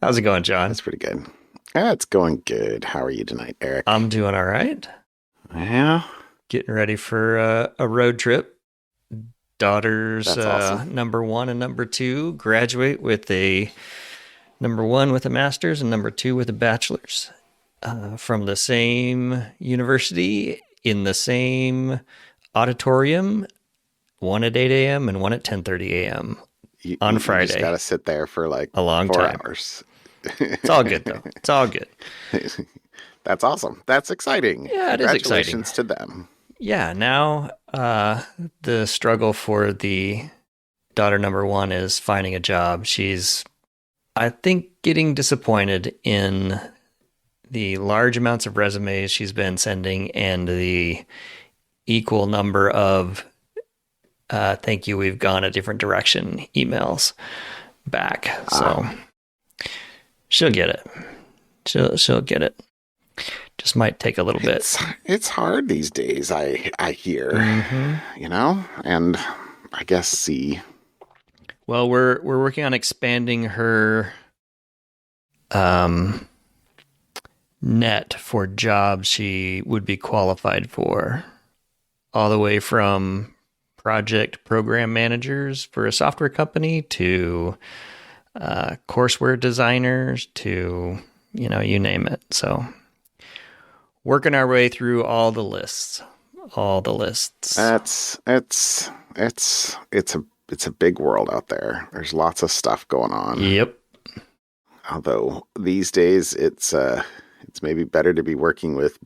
How's it going, John? That's pretty good. Yeah, it's going good. How are you tonight, Eric? I'm doing all right. Yeah, Getting ready for a road trip. Daughters that's awesome. number one and number two graduate with a number one with a master's and number two with a bachelor's from the same university in the same auditorium. One at 8 a.m. and one at 10:30 a.m. on You just got Friday. to sit there for like A long four time. hours. It's all good though. It's all good. That's awesome. That's exciting. Yeah, it is exciting. Congratulations to them. Yeah, now the struggle for the daughter number one is finding a job. She's, I think, getting disappointed in the large amounts of resumes she's been sending and the equal number of thank you, we've gone a different direction emails back. So she'll get it. She'll get it. Just might take a little bit. It's hard these days. I hear, Mm-hmm. and I guess see. Well, we're working on expanding her net for jobs she would be qualified for, all the way from project program managers for a software company to courseware designers to you name it. So working our way through all the lists. It's a big world out there. There's lots of stuff going on. Yep. Although these days it's maybe better to be working with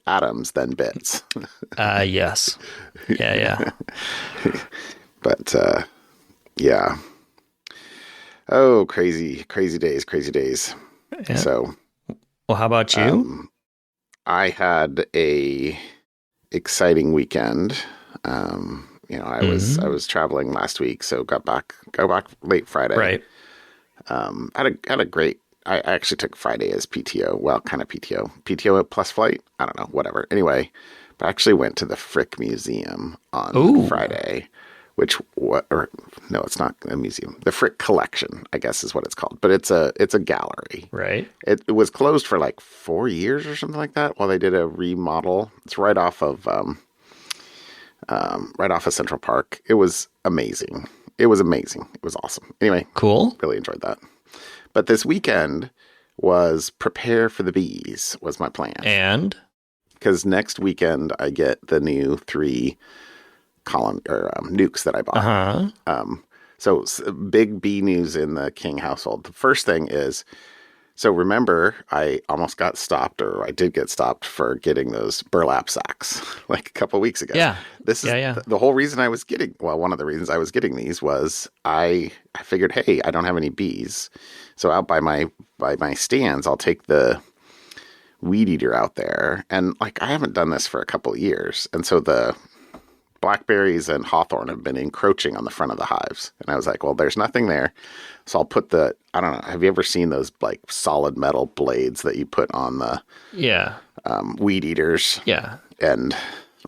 atoms than bits. Yes. Yeah. But yeah. Oh, crazy days. Yeah. So, Well, how about you? I had a exciting weekend. I was traveling last week, so got back late Friday. Right. Had a great. I actually took Friday as PTO. Well, kind of PTO plus flight. I don't know, whatever. Anyway, but I actually went to the Frick Museum on Friday, no, it's not a museum. The Frick Collection, I guess, is what it's called. But it's a gallery. Right. It was closed for like 4 years or something like that while they did a remodel. It's right off of Central Park. It was amazing. It was awesome. Anyway, Cool. really enjoyed that. But this weekend was prepare for the bees was my plan. And Because next weekend I get the new 3 nukes that I bought. So big bee news in the King household. The first thing is, so remember, I almost got stopped, or I did get stopped for getting those burlap sacks like a couple weeks ago. yeah. This is the whole reason I was one of the reasons I was getting these was I figured, hey, I don't have any bees. So out by my stands, I'll take the weed eater out there. And like, I haven't done this for a couple of years. And so the blackberries and hawthorn have been encroaching on the front of the hives. And I was like, well, there's nothing there. So I'll put I don't know, have you ever seen those like solid metal blades that you put on the weed eaters? Yeah. And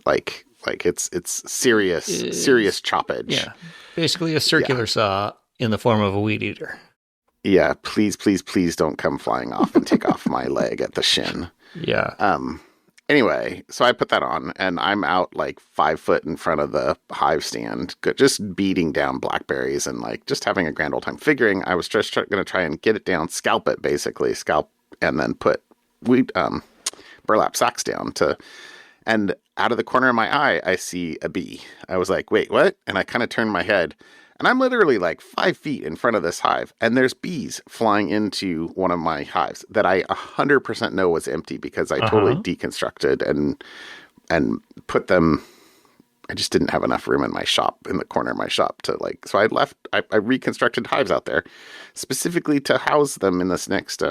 like it's serious choppage. Yeah. Basically a circular saw in the form of a weed eater. Yeah, please don't come flying off and take off my leg at the shin. Yeah. Anyway, so I put that on, and I'm out like 5 foot in front of the hive stand, just beating down blackberries and like just having a grand old time. Figuring I was just going to try and get it down, scalp, and then put burlap sacks down and out of the corner of my eye, I see a bee. I was like, wait, what? And I kind of turned my head. And I'm literally like 5 feet in front of this hive, and there's bees flying into one of my hives that I 100% know was empty because I totally deconstructed and put them. I just didn't have enough room in my shop, in the corner of my shop to like. So I reconstructed hives out there specifically to house them in this next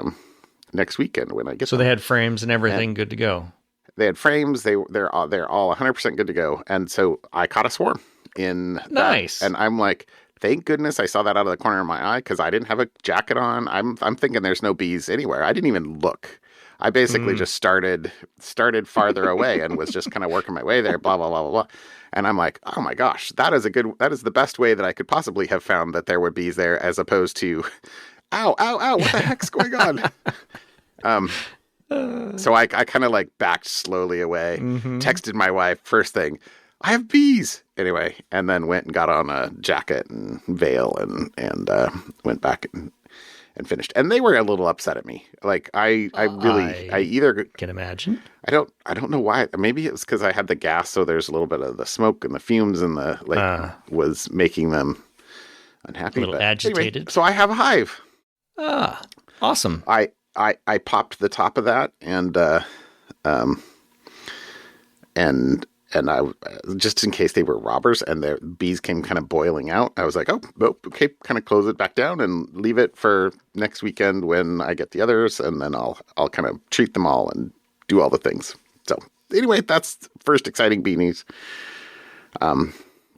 weekend when I get. So them. they had frames and everything good to go. They had frames. They're all 100% good to go, and so I caught a swarm. Nice. And I'm like, thank goodness I saw that out of the corner of my eye because I didn't have a jacket on. I'm thinking there's no bees anywhere. I didn't even look. I basically just started farther away and was just kind of working my way there, blah, blah, blah, blah, blah. And I'm like, oh my gosh, that is the best way that I could possibly have found that there were bees there, as opposed to ow, ow, ow, what the heck's going on? Um, so I kind of like backed slowly away, texted my wife first thing, I have bees anyway, and then went and got on a jacket and veil and went back and finished. And they were a little upset at me. Like I either can imagine. I don't know why. Maybe it was because I had the gas, so there's a little bit of the smoke and the fumes and the was making them unhappy. A little agitated. Anyway, so I have a hive. Ah, awesome. I popped the top of that and I just in case they were robbers and the bees came kind of boiling out, I was like, oh, nope, okay, kind of close it back down and leave it for next weekend when I get the others, and then I'll kind of treat them all and do all the things. So anyway, that's first exciting bee news.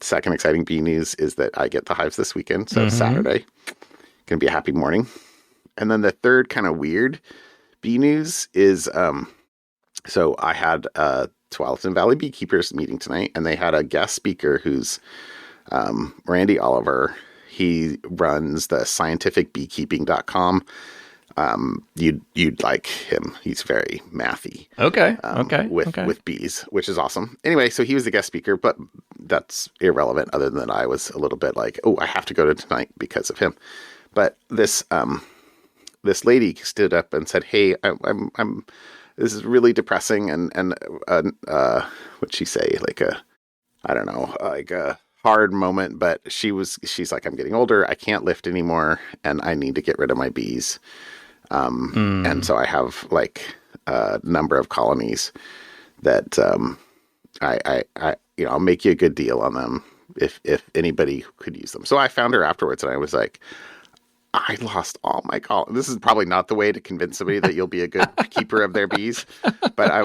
Second exciting bee news is that I get the hives this weekend, so Saturday. Gonna be a happy morning. And then the third kind of weird bee news is so I had Tualatin Valley Beekeepers meeting tonight, and they had a guest speaker who's Randy Oliver. He runs the scientificbeekeeping.com. You'd like him. He's very mathy. Okay. With bees, which is awesome. Anyway, so he was the guest speaker, but that's irrelevant other than I was a little bit like, oh, I have to go to tonight because of him. But this lady stood up and said, hey, I'm this is really depressing and what'd she say? Like a hard moment, but she's like, I'm getting older. I can't lift anymore and I need to get rid of my bees. And so I have like a number of colonies that I'll make you a good deal on them if anybody could use them. So I found her afterwards and I was like, I lost all my colonies. This is probably not the way to convince somebody that you'll be a good keeper of their bees. But I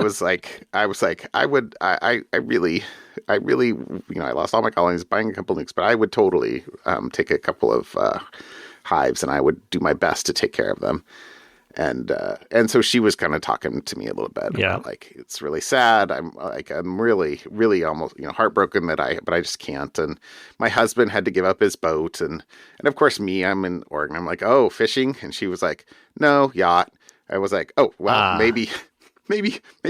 really, I lost all my colonies buying a couple nukes, but I would totally take a couple of hives and I would do my best to take care of them. And so she was kind of talking to me a little bit about like, it's really sad. I'm really, really almost, heartbroken but I just can't. And my husband had to give up his boat. And of course I'm in Oregon. I'm like, oh, fishing. And she was like, no, yacht. I was like, oh, well, maybe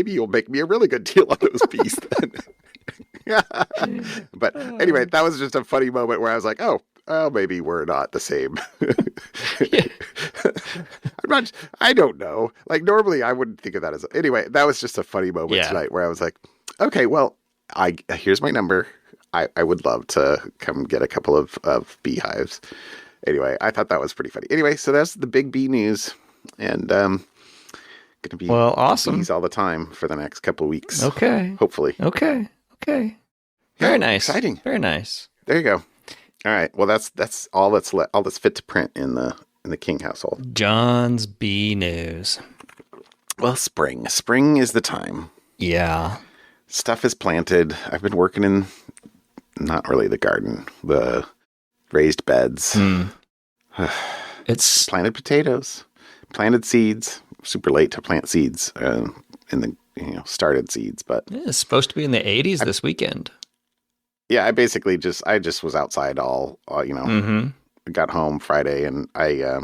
you'll make me a really good deal on those bees then. But anyway, that was just a funny moment where I was like, oh, well, maybe we're not the same. I don't know. Like normally I wouldn't think of that as, anyway, that was just a funny moment tonight where I was like, okay, well, here's my number. I would love to come get a couple of beehives. Anyway, I thought that was pretty funny. Anyway, so that's the big bee news. And, going to be awesome bees all the time for the next couple of weeks. Okay. Hopefully. Okay. Very nice. Exciting. Very nice. There you go. All right. Well, that's all that's fit to print in the King household. John's bee news. Well, spring is the time. Yeah. Stuff is planted. I've been working in not really the garden, the raised beds. It's planted potatoes, planted seeds. Super late to plant seeds in the started seeds, but it's supposed to be in the 80s this weekend. Yeah, I just was outside all got home Friday, and I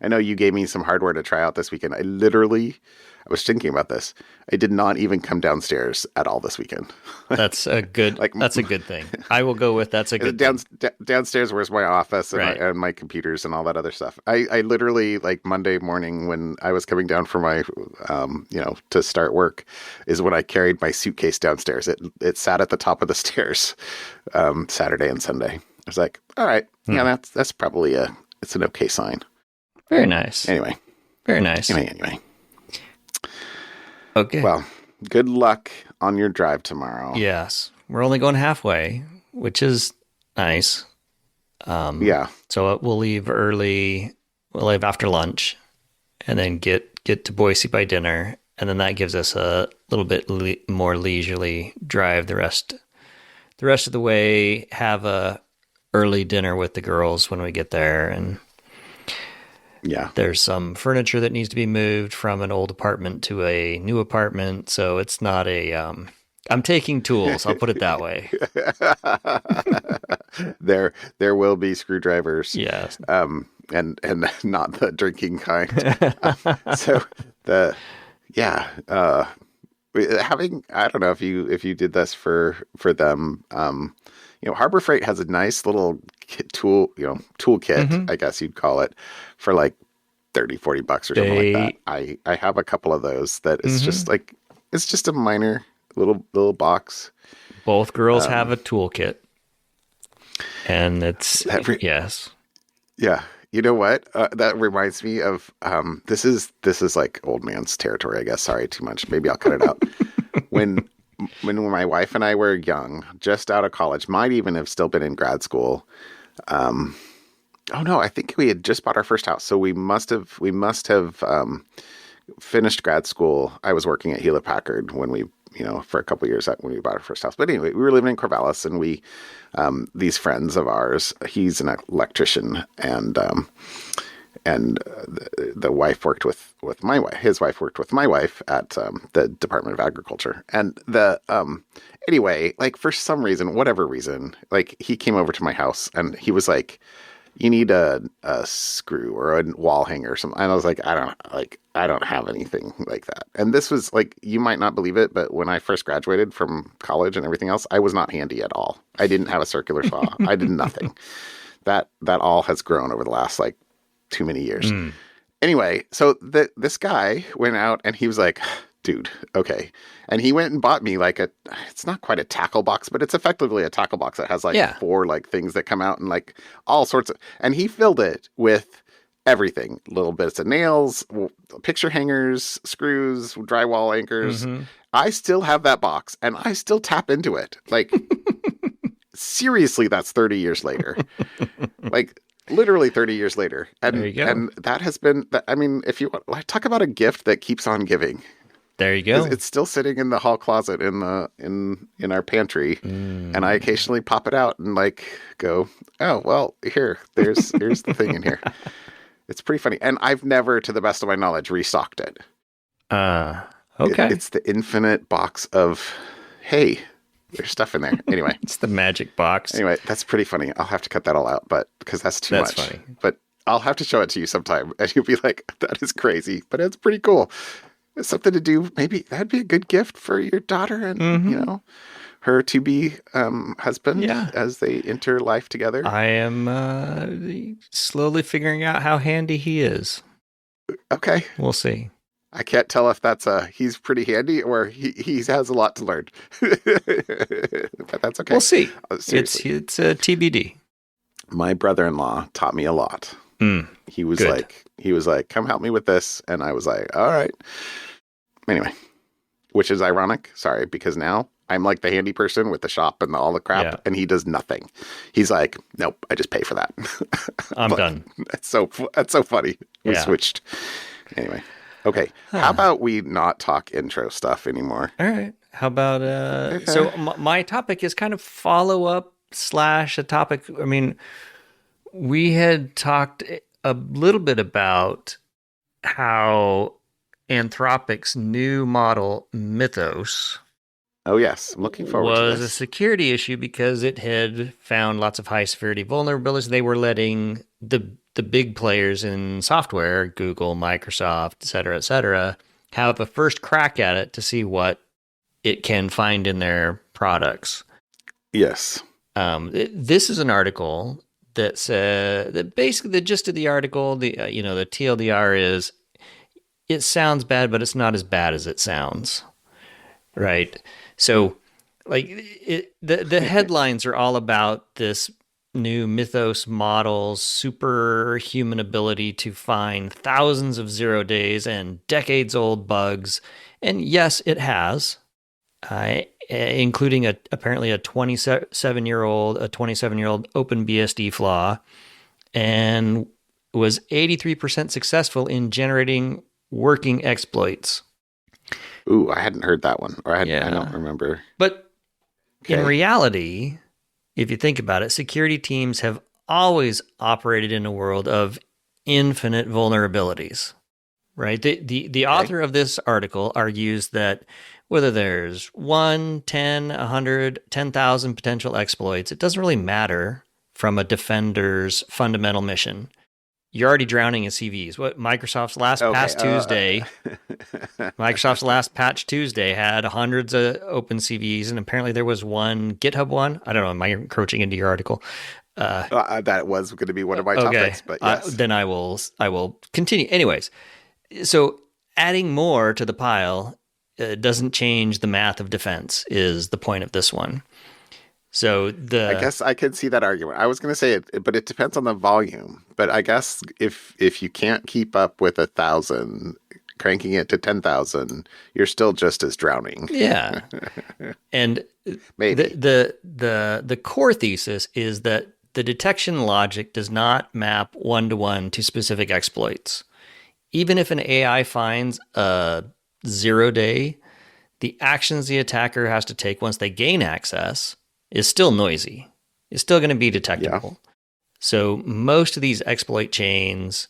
know you gave me some hardware to try out this weekend. I was thinking about this. I did not even come downstairs at all this weekend. That's a good that's a good thing. I will go with that's a good thing. Downstairs where's my office and my computers and all that other stuff. I literally, like Monday morning when I was coming down for my to start work is when I carried my suitcase downstairs. It sat at the top of the stairs Saturday and Sunday. I was like, all right, yeah, that's probably it's an okay sign. Very nice. Anyway. Very nice. Anyway. Okay. Well, good luck on your drive tomorrow. Yes. We're only going halfway, which is nice. Yeah. So we'll leave early. We'll leave after lunch and then get to Boise by dinner. And then that gives us a little bit more leisurely drive the rest of the way, have a early dinner with the girls when we get there. And yeah, there's some furniture that needs to be moved from an old apartment to a new apartment. So it's not I'm taking tools. I'll put it that way. There will be screwdrivers. Yes. and not the drinking kind. So the yeah, having I don't know if you did this for them. Harbor Freight has a nice little toolkit, I guess you'd call it, for like 30-40 bucks or something like that. I have a couple of those that is just like it's just a minor little box. Both girls have a toolkit, and it's yes. Yeah. You know what? That reminds me of this is like old man's territory, I guess. Sorry, too much. Maybe I'll cut it out. When my wife and I were young, just out of college, might even have still been in grad school. Oh no, I think we had just bought our first house, so we must have finished grad school. I was working at Hewlett Packard when we, for a couple of years when we bought our first house. But anyway, we were living in Corvallis, and we, these friends of ours, he's an electrician, and the wife worked with my wife. His wife worked with my wife at the Department of Agriculture, and anyway, like for some reason, whatever reason, like he came over to my house, and he was like, you need a screw or a wall hanger or something. And I was like, I don't have anything like that. And this was like, you might not believe it, but when I first graduated from college and everything else, I was not handy at all. I didn't have a circular saw. I did nothing. That all has grown over the last like too many years. Anyway, so this guy went out and he was like, dude, okay. And he went and bought me like it's not quite a tackle box, but it's effectively a tackle box that has like 4 like things that come out and like all sorts of, and he filled it with everything, little bits of nails, picture hangers, screws, drywall anchors. I still have that box and I still tap into it. Like seriously, that's 30 years later. Like literally 30 years later. And, there you go. And that has been, I mean, if you want, talk about a gift that keeps on giving. There you go. It's still sitting in the hall closet in our pantry, and I occasionally pop it out and like go, oh well, here's the thing in here. It's pretty funny, and I've never, to the best of my knowledge, restocked it. Okay. It's the infinite box of, hey, there's stuff in there. Anyway, it's the magic box. Anyway, that's pretty funny. I'll have to cut that all out, but because that's too much. That's funny. But I'll have to show it to you sometime, and you'll be like, that is crazy, but it's pretty cool. It's something to do. Maybe that'd be a good gift for your daughter and, her to-be husband as they enter life together. I am slowly figuring out how handy he is. Okay. We'll see. I can't tell if that's he's pretty handy or he has a lot to learn. But that's okay. We'll see. Seriously. It's a TBD. My brother-in-law taught me a lot. He was like, come help me with this. And I was like, all right. Anyway, which is ironic. Sorry, because now I'm like the handy person with the shop and all the crap, and he does nothing. He's like, nope, I just pay for that. I'm done. That's so funny. We switched. Anyway, okay. How about we not talk intro stuff anymore? All right. How about so my topic is kind of follow-up / a topic. I mean, we had talked a little bit about how Anthropic's new model, Mythos, oh yes, I'm looking forward to this. Was a security issue because it had found lots of high severity vulnerabilities. They were letting the big players in software, Google, Microsoft, et cetera, have a first crack at it to see what it can find in their products. Yes. This is an article that said that basically the gist of the article, the TLDR is, it sounds bad, but it's not as bad as it sounds, right? So, like, the headlines are all about this new Mythos model's superhuman ability to find thousands of 0 days and decades-old bugs, and yes, it has, including apparently a 27-year-old OpenBSD flaw, and was 83% successful in generating working exploits. Ooh, I hadn't heard that one, or I don't remember. But in reality, if you think about it, security teams have always operated in a world of infinite vulnerabilities, right? The author of this article argues that whether there's 1, 10, 100, 10,000 potential exploits, it doesn't really matter from a defender's fundamental mission. you're already drowning in CVs. What Microsoft's last Okay. patch Tuesday, Microsoft's last patch Tuesday had hundreds of open CVs, and apparently there was one GitHub one. I don't know. Am I encroaching into your article? That was going to be one of my Okay, topics, but yes. then I will continue. Anyways, so adding more to the pile doesn't change the math of defense. Is the point of this one? So I guess I could see that argument. I was going to say it, but it depends on the volume. But I guess if you can't keep up with 1,000, cranking it to 10,000, you're still just as drowning. Yeah, and maybe the core thesis is that the detection logic does not map one-to-one to specific exploits. Even if an AI finds a 0-day, the actions the attacker has to take once they gain access is still noisy. It's still going to be detectable. Yeah. So most of these exploit chains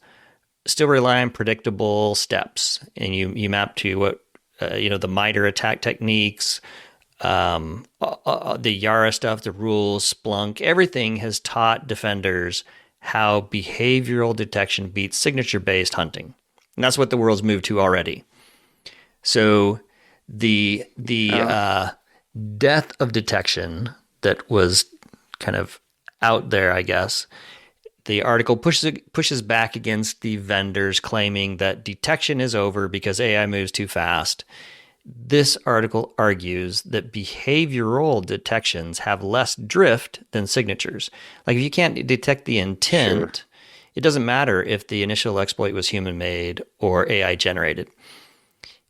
still rely on predictable steps, and you map to what the MITRE attack techniques, the Yara stuff, the rules, Splunk, everything has taught defenders how behavioral detection beats signature-based hunting. And that's what the world's moved to already. So the death of detection that was kind of out there, I guess, the article pushes back against the vendors claiming that detection is over because AI moves too fast. This article argues that behavioral detections have less drift than signatures. Like if you can't detect the intent, sure, it doesn't matter if the initial exploit was human-made or AI generated.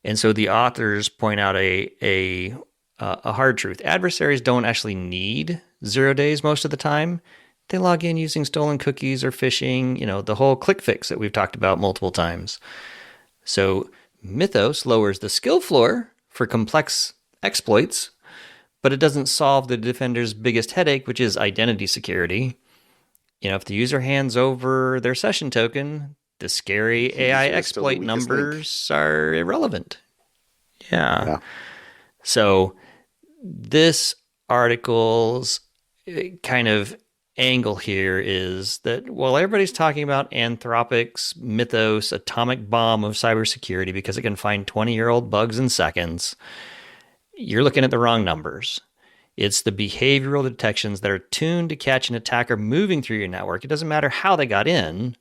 And so the authors point out a hard truth. Adversaries don't actually need 0 days most of the time. They log in using stolen cookies or phishing, the whole click fix that we've talked about multiple times. So Mythos lowers the skill floor for complex exploits, but it doesn't solve the defender's biggest headache, which is identity security. If the user hands over their session token, the scary AI exploit numbers are irrelevant. Yeah. So this article's kind of angle here is that while everybody's talking about Anthropic's Mythos atomic bomb of cybersecurity because it can find 20-year-old bugs in seconds, you're looking at the wrong numbers. It's the behavioral detections that are tuned to catch an attacker moving through your network. It doesn't matter how they got in.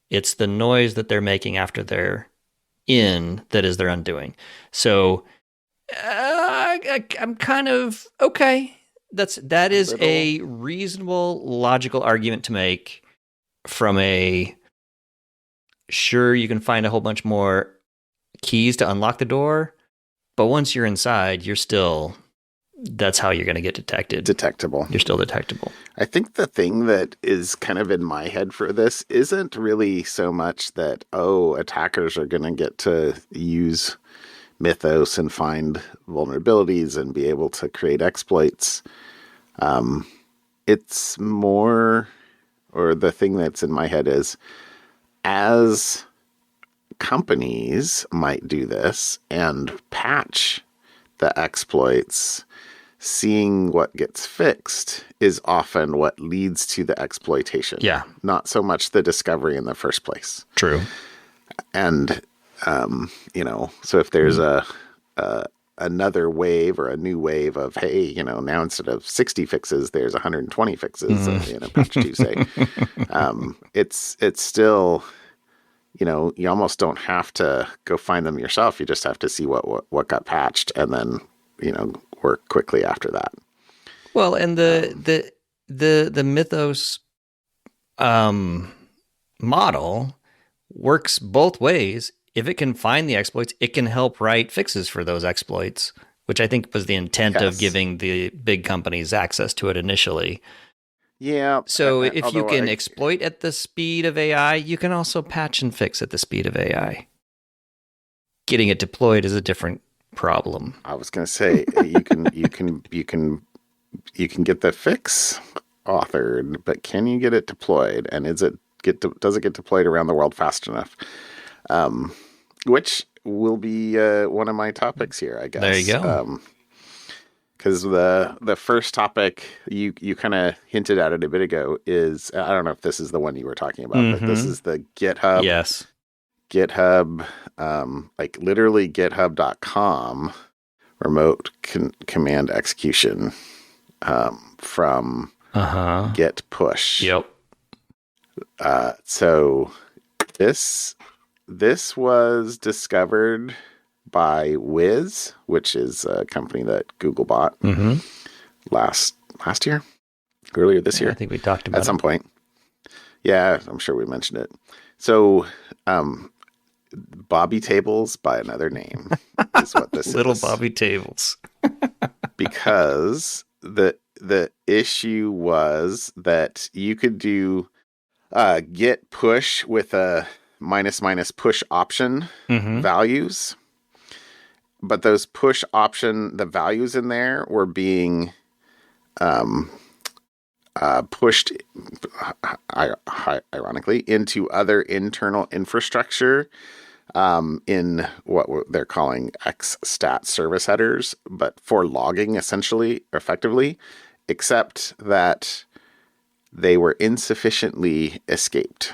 It's the noise that they're making after they're in that is their undoing. So I'm kind of okay. That is a reasonable, logical argument to make from sure, you can find a whole bunch more keys to unlock the door, but once you're inside, that's how you're going to get detected. Detectable. You're still detectable. I think the thing that is kind of in my head for this isn't really so much that, attackers are going to get to use Mythos and find vulnerabilities and be able to create exploits. It's more, or the thing that's in my head is, as companies might do this and patch the exploits, seeing what gets fixed is often what leads to the exploitation. Yeah. Not so much the discovery in the first place. True. And, so if there's another wave or a new wave of, hey, now instead of 60 fixes, there's 120 fixes in a patch Tuesday. It's still, you almost don't have to go find them yourself. You just have to see what got patched and then, work quickly after that. Well, and the Mythos model works both ways. If it can find the exploits, it can help write fixes for those exploits, which I think was the intent of giving the big companies access to it initially. Yeah. So if you can exploit at the speed of AI, you can also patch and fix at the speed of AI. Getting it deployed is a different problem. I was going to say you can get the fix authored, but can you get it deployed? And does it get deployed around the world fast enough? Which will be one of my topics here, I guess. There you go. Because the first topic you kind of hinted at it a bit ago is, I don't know if this is the one you were talking about, but this is the Yes. GitHub, like literally github.com remote command execution from git push. Yep. So this was discovered by Wiz, which is a company that Google bought last year, earlier this year. I think we talked about at some point. Yeah, I'm sure we mentioned it. So, Bobby Tables by another name is what this Little is. Bobby Tables. Because the issue was that you could do git push with a minus push option values, but those push option, the values in there were being pushed, ironically, into other internal infrastructure in what they're calling xstat service headers, but for logging effectively, except that they were insufficiently escaped.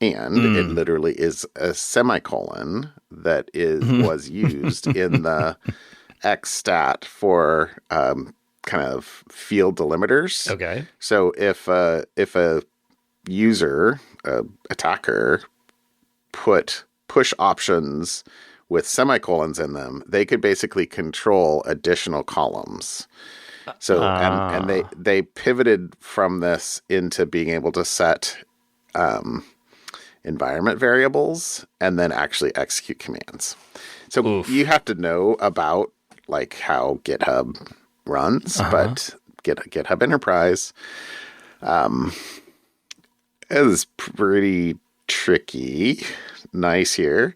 And it literally is a semicolon that was used in the xstat for kind of field delimiters. Okay. So if a user, attacker, put push options with semicolons in them, they could basically control additional columns. So and they pivoted from this into being able to set environment variables and then actually execute commands. So you have to know about like how GitHub runs, but GitHub Enterprise is pretty tricky. Nice here.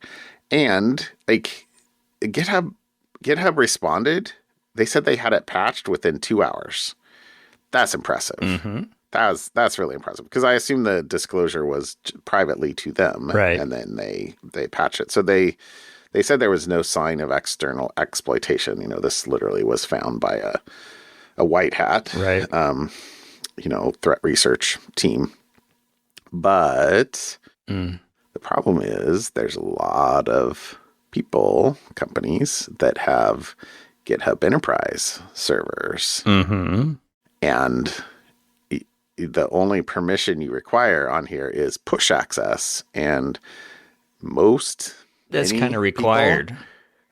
And like GitHub responded. They said they had it patched within 2 hours. That's impressive. That's really impressive because I assume the disclosure was privately to them, right? And then they patched it. So they said there was no sign of external exploitation. You know, this literally was found by a white hat, right? Threat research team. But the problem is there's a lot of companies that have GitHub Enterprise servers. And the only permission you require on here is push access. And that's kind of required.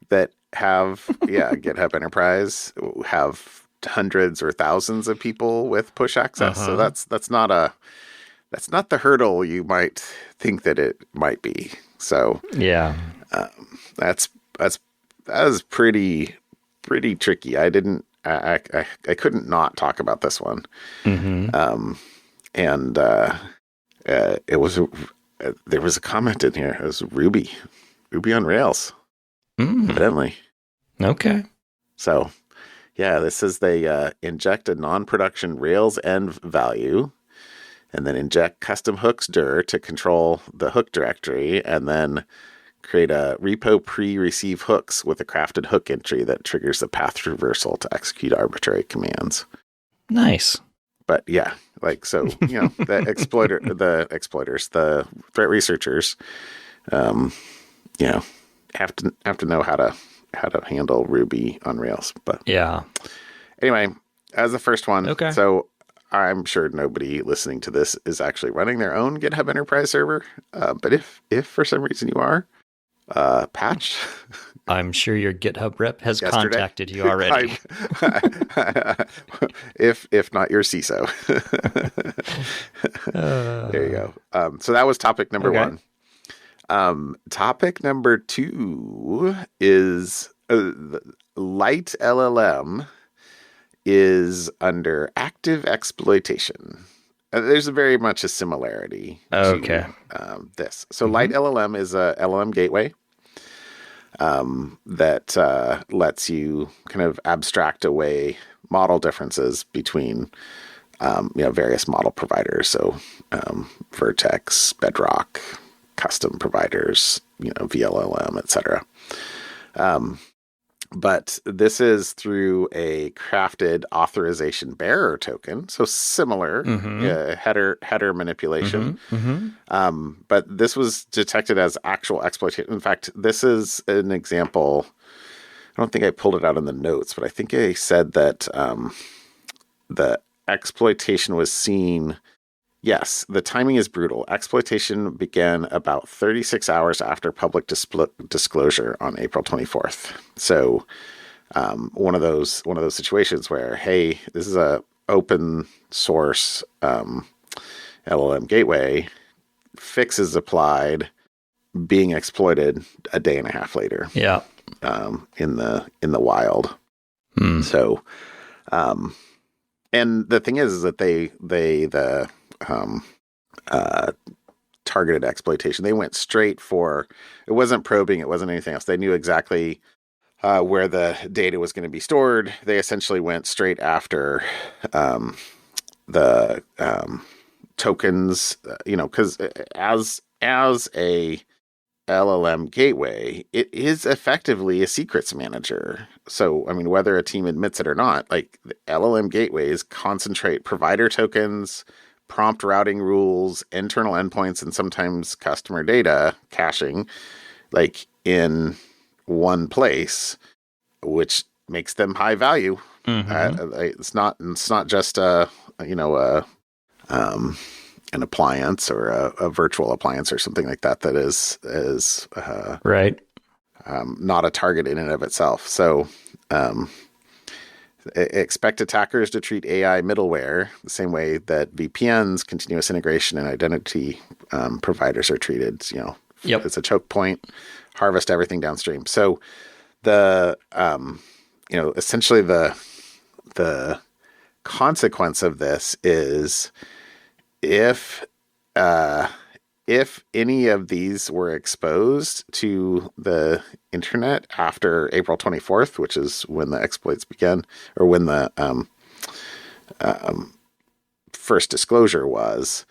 That have, GitHub Enterprise have hundreds or thousands of people with push access. So that's not the hurdle you might think that it might be. So yeah, that was pretty tricky. I couldn't not talk about this one. And it was there was a comment in here. It was Ruby on Rails, evidently. Okay. So yeah, this says they inject a non-production Rails env value, and then inject custom hooks dir to control the hook directory, and then create a repo pre-receive hooks with a crafted hook entry that triggers the path traversal to execute arbitrary commands. Nice. But yeah, like, so, the exploiters, the threat researchers, have to know how to handle Ruby on Rails. But yeah. Anyway, as the first one. Okay. So I'm sure nobody listening to this is actually running their own GitHub Enterprise server. But if for some reason you are, patch. I'm sure your GitHub rep has contacted you already. if not your CISO. There you go. So that was topic number one. Topic number two is LiteLLM is under active exploitation. There's very much a similarity to this. So LiteLLM is a LLM gateway that lets you kind of abstract away model differences between various model providers. So Vertex, Bedrock, custom providers, VLLM, etc. But this is through a crafted authorization bearer token, so similar Mm-hmm. header manipulation. Mm-hmm. Mm-hmm. But this was detected as actual exploitation. In fact, this is an example. I don't think I pulled it out in the notes, but I think I said that the exploitation was seen. Yes, the timing is brutal. Exploitation began about 36 hours after public disclosure on April 24th. So one of those situations where, hey, this is a open source LLM gateway, fixes applied, being exploited a day and a half later. Yeah. In the wild. Hmm. So, and the thing is that the targeted exploitation. They went straight for, it wasn't probing, it wasn't anything else. They knew exactly where the data was going to be stored. They essentially went straight after the tokens, because as a LLM gateway, it is effectively a secrets manager. So, I mean, whether a team admits it or not, like the LLM gateways concentrate provider tokens, prompt routing rules, internal endpoints, and sometimes customer data caching, like in one place, which makes them high value. Mm-hmm. It's not just an appliance or a virtual appliance or something like that is Right. not a target in and of itself. So expect attackers to treat AI middleware the same way that VPNs, continuous integration, and identity providers are treated. Yep. It's a choke point, harvest everything downstream. So the essentially the consequence of this is if any of these were exposed to the internet after April 24th, which is when the exploits began, or when the first disclosure was,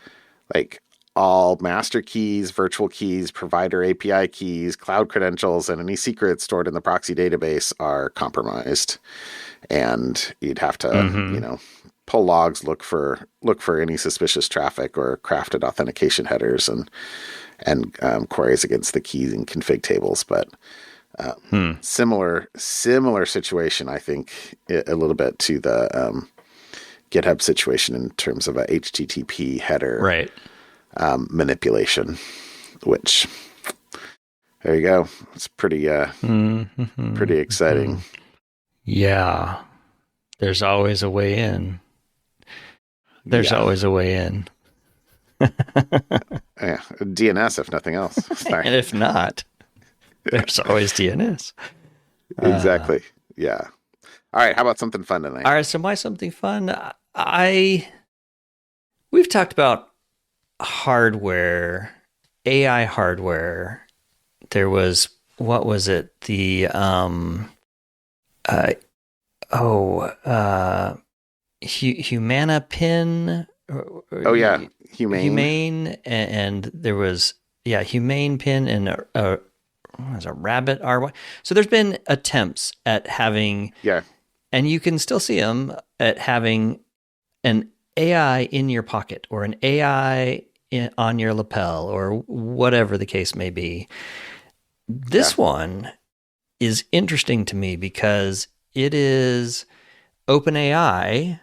like all master keys, virtual keys, provider API keys, cloud credentials, and any secrets stored in the proxy database are compromised. And you'd have to, Mm-hmm. pull logs, look for any suspicious traffic or crafted authentication headers and queries against the keys and config tables. But Hmm. similar situation, I think, a little bit to the GitHub situation in terms of a HTTP header Right. manipulation, which there you go. It's pretty Mm-hmm. exciting. Yeah. There's always a way in. There's Yeah. always a way in. Yeah. DNS, if nothing else. Sorry. And if not, there's always DNS. Exactly. Yeah. All right. How about something fun tonight? All right. So my something fun. We've talked about hardware, AI hardware. There was, what was it? The uh oh Humana pin. Oh yeah, humane. Humane, and there was, yeah, humane pin and was a rabbit RY. So there's been attempts at having, Yeah. and you can still see them, at having an AI in your pocket or an AI on your lapel or whatever the case may be. This one is interesting to me because it is, OpenAI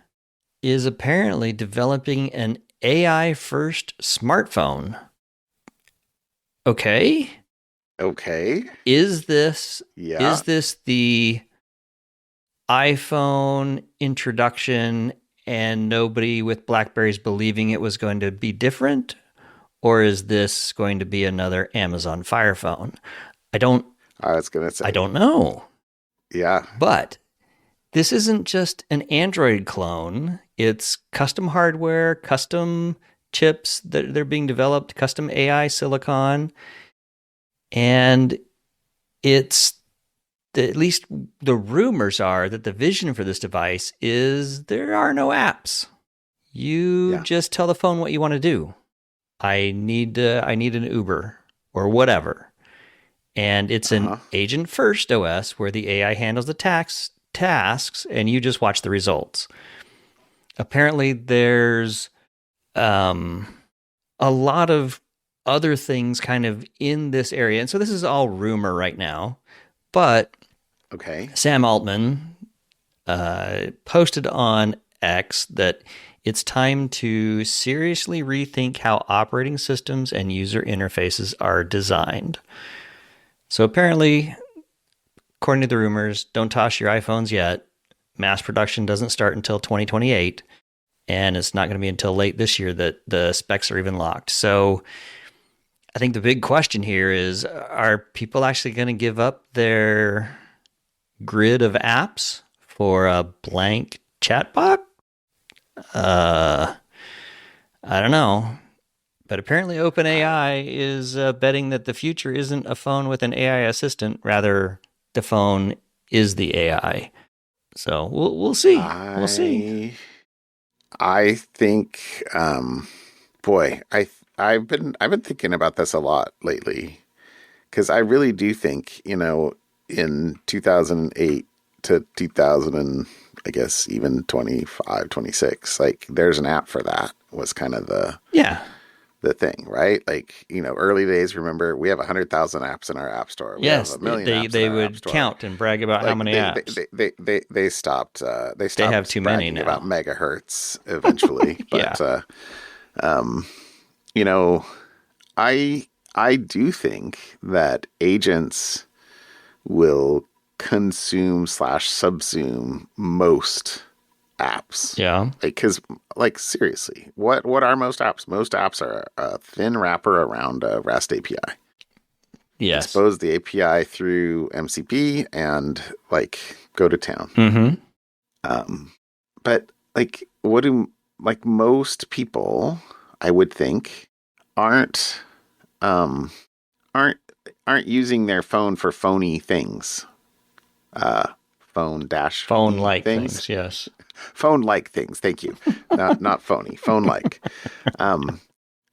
is apparently developing an AI first smartphone. Okay. Is this Yeah. the iPhone introduction and nobody with Blackberries believing it was going to be different? Or is this going to be another Amazon Fire phone? I was gonna say. don't know. Yeah. But this isn't just an Android clone. It's custom hardware, custom chips that they're being developed, custom AI silicon. And it's, at least the rumors are that the vision for this device is there are no apps. You just tell the phone what you want to do. I need an Uber or whatever. And it's an Uh-huh. agent first OS where the AI handles the tasks and you just watch the results. Apparently, there's um, a lot of other things kind of in this area. And so this is all rumor right now. But Okay. Sam Altman posted on X that it's time to seriously rethink how operating systems and user interfaces are designed. So apparently, according to the rumors, don't toss your iPhones yet. Mass production doesn't start until 2028, and it's not going to be until late this year that the specs are even locked. So I think the big question here is, are people actually going to give up their grid of apps for a blank chatbot? I don't know. But apparently I OpenAI is betting that the future isn't a phone with an AI assistant. Rather, the phone is the AI. So we'll see. We'll see. I I think boy, I've been thinking about this a lot lately because I really do think, in 2008 to 2000 and I guess even 25, 26, like there's an app for that was kind of Yeah. the thing, right? Like, early days, remember, we have 100,000 apps in our app store. We have Yes, a million they apps in they our app would store. count and brag about how Like many apps. they stopped they They have stopped too many bragging about now. megahertz eventually. Yeah. But um, you know, I do think that agents will consume slash subsume most apps. Yeah. Because, like, seriously, what are most apps? Most apps are a thin wrapper around a REST API. Yes. Expose the API through MCP and like go to town. Mm-hmm. Um, but like, what do like most people? I would think aren't um, aren't aren't using their phone for phony things. Uh, phone dash e Phone-like things, things. Yes. phone like things. Thank you. Not phony. Phone like. Um,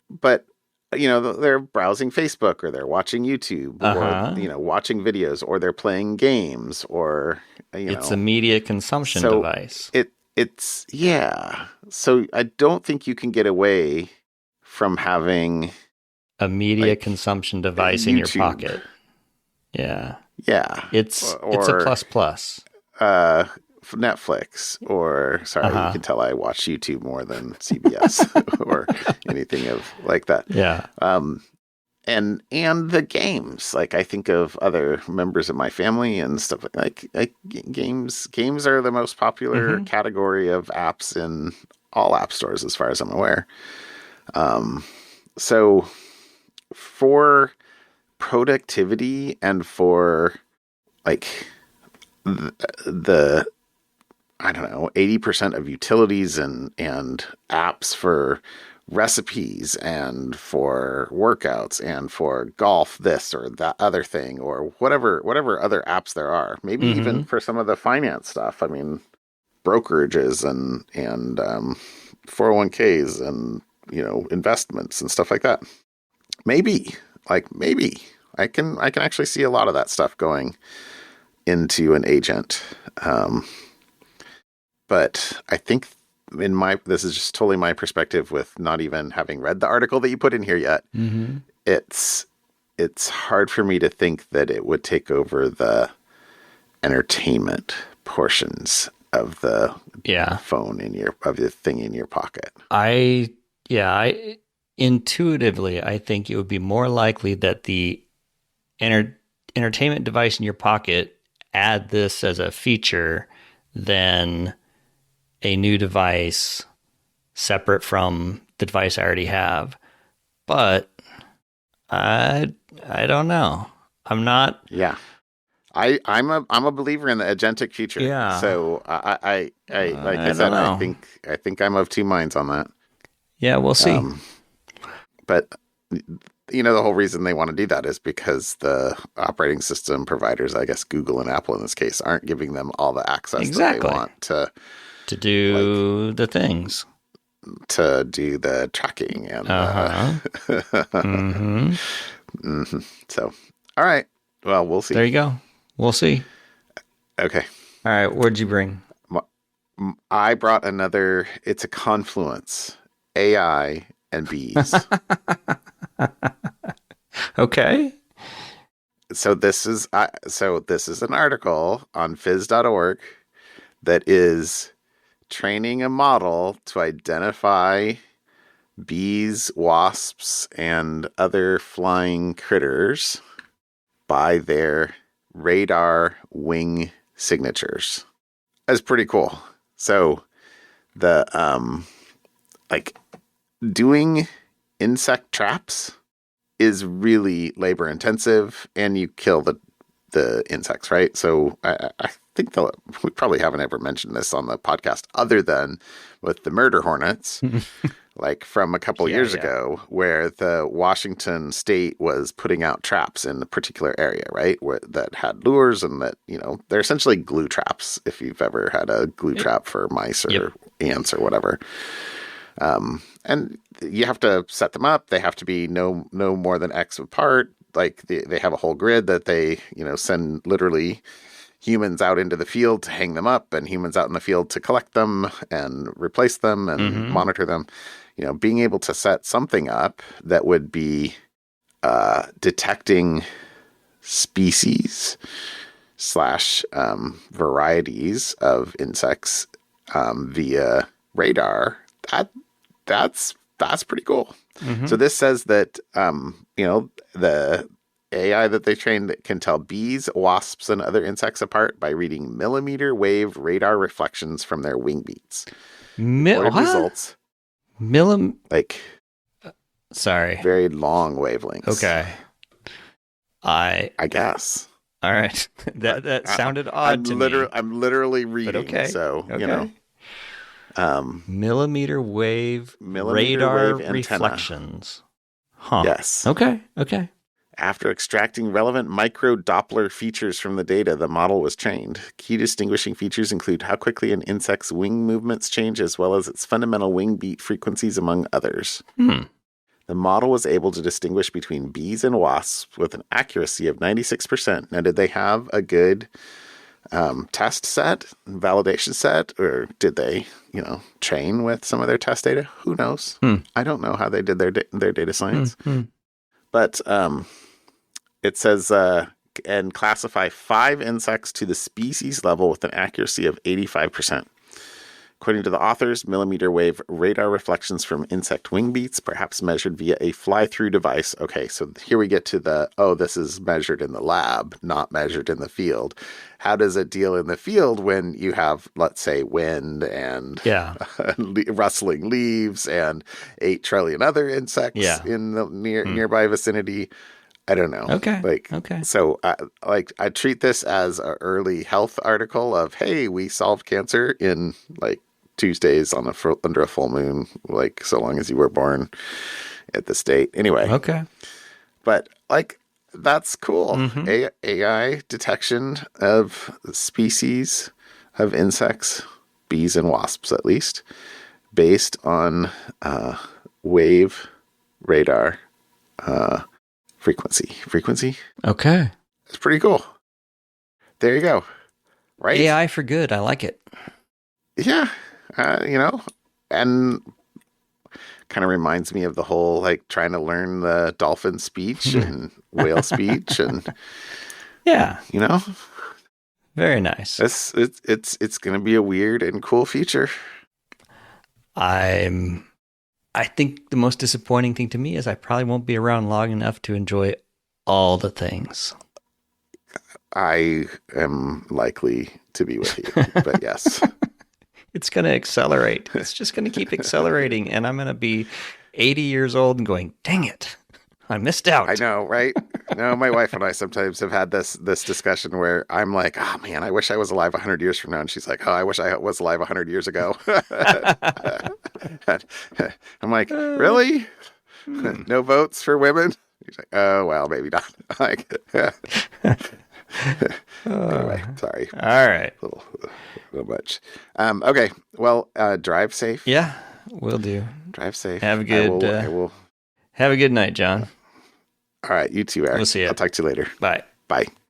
but they're browsing Facebook or they're watching YouTube or Uh-huh. watching videos or they're playing games or It's a media consumption so device. it's yeah. So I don't think you can get away from having A media like consumption device in your YouTube. pocket. Yeah. Yeah. It's a Or plus plus. uh Netflix or sorry, you Uh-huh. can tell I watch YouTube more than CBS or anything of like that. Yeah. Um and the games, like I think of other members of my family and stuff like games are the most popular Mm-hmm. category of apps in all app stores as far as I'm aware. um so for productivity and for like the I don't know, 80% of utilities and apps for recipes and for workouts and for golf, this or that other thing, or whatever other apps there are. Maybe even Mm-hmm. for some of the finance stuff. I mean, brokerages and 401ks and investments and stuff like that. Maybe maybe I can actually see a lot of that stuff going into an agent. Um, but I think this is just totally my perspective with not even having read the article that you put in here yet. Mm-hmm. It's hard for me to think that it would take over the entertainment portions of the Yeah. phone of the thing in your pocket. I intuitively I think it would be more likely that the entertainment device in your pocket add this as a feature than a new device separate from the device I already have. But I don't know. I'm not. Yeah. I'm a believer in the agentic future. Yeah. So I like I I don't said, know. I think I'm of two minds on that. Yeah, we'll see. Um, but the whole reason they want to do that is because the operating system providers, I guess Google and Apple in this case, aren't giving them all the access that they Exactly. want to To like do the things. to do the tracking and Uh-huh. Mm-hmm. mhm. So all right. Well, we'll see. There you go. We'll see. Okay. All right. What'd you bring? I brought another. It's a confluence. AI and bees. Okay. So this is an article on phys.org that is training a model to identify bees, wasps, and other flying critters by their radar wing signatures. That's pretty cool. So the like doing insect traps is really labor intensive, and you kill the insects, right? So I think we probably haven't ever mentioned this on the podcast other than with the murder hornets. Like from a couple years ago, where the Washington state was putting out traps in a particular area, right? That had lures, and that, they're essentially glue traps. If you've ever had a glue trap for mice or ants or whatever. And you have to set them up. They have to be no more than X apart. Like they have a whole grid that they, send literally humans out into the field to hang them up, and humans out in the field to collect them and replace them and monitor them. Being able to set something up that would be detecting species / varieties of insects via radar, that's pretty cool. So this says that the AI that they trained can tell bees, wasps, and other insects apart by reading millimeter wave radar reflections from their wing beats. Results. Sorry. Very long wavelengths. Okay. I guess. All right. That sounded odd to me. I'm literally reading. But okay. So, millimeter wave radar reflections. Huh. Yes. Okay. After extracting relevant micro Doppler features from the data, the model was trained. Key distinguishing features include how quickly an insect's wing movements change, as well as its fundamental wing beat frequencies, among others. The model was able to distinguish between bees and wasps with an accuracy of 96%. Now, did they have a good test set, validation set, or did they, train with some of their test data? Who knows? I don't know how they did their data science. But it says, and classify 5 insects to the species level with an accuracy of 85%. According to the authors, millimeter wave radar reflections from insect wing beats, perhaps measured via a fly-through device. Okay, so here we get to this is measured in the lab, not measured in the field. How does it deal in the field when you have, let's say, wind and rustling leaves and 8 trillion other insects in the nearby vicinity? I don't know. Okay. So, I treat this as an early health article of, hey, we solved cancer in Tuesdays under a full moon, so long as you were born at the state. Anyway. Okay. But that's cool. AI detection of species of insects, bees and wasps at least, based on wave radar frequency. Okay. It's pretty cool. There you go. Right? AI for good. I like it. Yeah. And kind of reminds me of the whole, trying to learn the dolphin speech and whale speech and, Very nice. It's going to be a weird and cool feature. I think the most disappointing thing to me is I probably won't be around long enough to enjoy all the things. I am likely to be with you, but yes. It's going to accelerate. It's just going to keep accelerating, and I'm going to be 80 years old and going, dang it, I missed out. I know, right? No, my wife and I sometimes have had this discussion where I'm like, oh man, I wish I was alive 100 years from now. And she's like, oh, I wish I was alive 100 years ago. I'm like, really? No votes for women? He's like, oh, well, maybe not. Anyway, sorry. All right. A little much. Okay. Well, drive safe. Yeah, will do. Drive safe. Have a good. I will. Have a good night, John. All right. You too, Eric. We'll see you. I'll talk to you later. Bye. Bye. Bye.